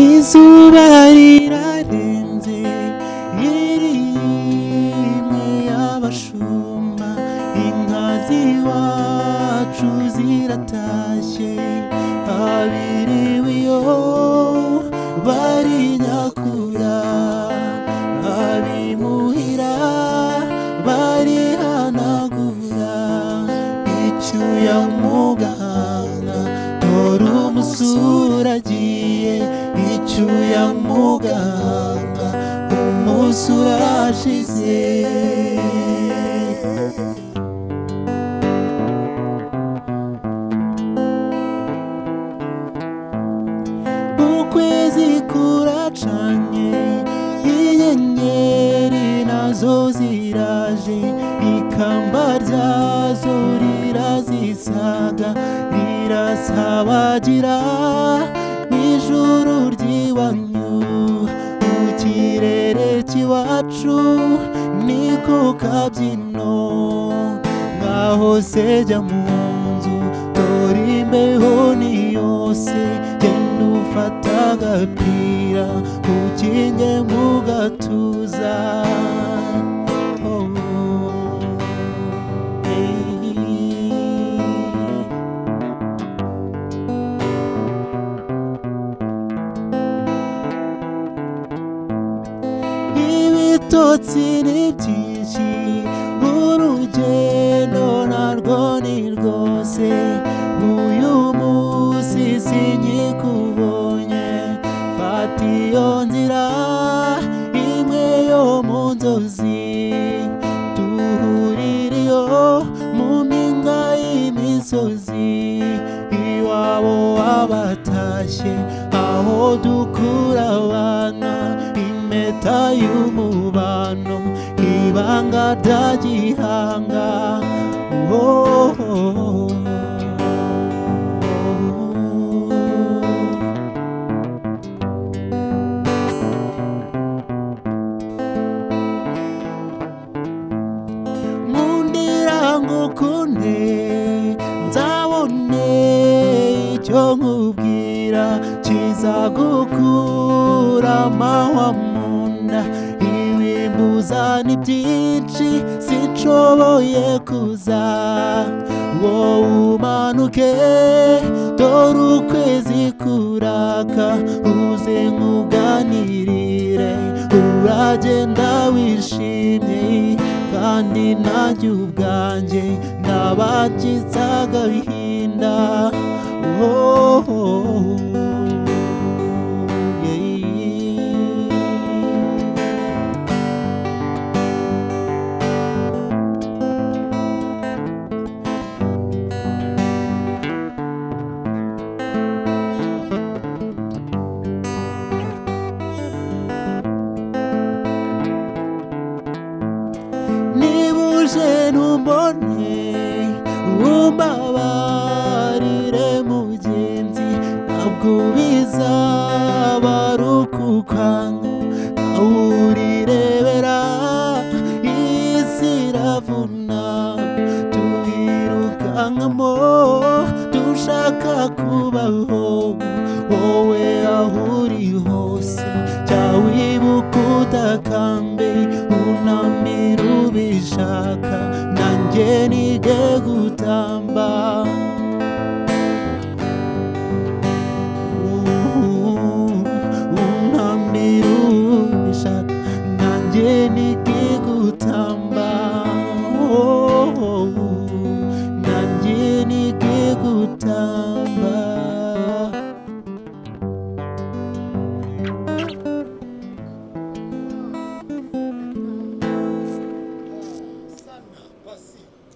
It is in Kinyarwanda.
izuba rirarenze irimwe y'abashumba inka z'iwacu ziratashye abiriwe iyo bari nyakura abimuhira barihanagura icyuya mu gahanga dore umusura agiye icyuya mu gahanga umunsi urashize ukwezi kuracanye inyenyeri nazo ziraje ikamba ryazo rirazisaga rirasabagira ijuru ry'iwanyu mu kirere cy'iwacu niko kabyino ngaho se jya mu nzu dore imbeho ni yose genda ufata agapira ukinge mu gatuza ibitotsi ni byinshi urugendo narwo ni rwose uyu munsi sinkikubonye fata iyo nzira imwe yo mu nzozi duhurire iyo mu mpinga y'imisozi iwabo wabatashye aho dukura abana impeta y'umubano ibanga rya gihanga nkundira ngukunde nzabone icyo nkubwira kizagukura amahwa mu nda ibimbuza ni byinshi sinshoboye kuza wowe umanuke dore ukwezi kuraka uze nkuganirire uragenda wishimye kandi nanjye ubwanjye ndabakitse agahinda nibuje numbone umbabarire mugenzi ntabwo bizaba ari ukukanga urirebera isi iravuna tuyirukankamo dushaka kubaho wowe aho uri hose jya wibuka udakambe unamira ubishaka nanjye nige gutamba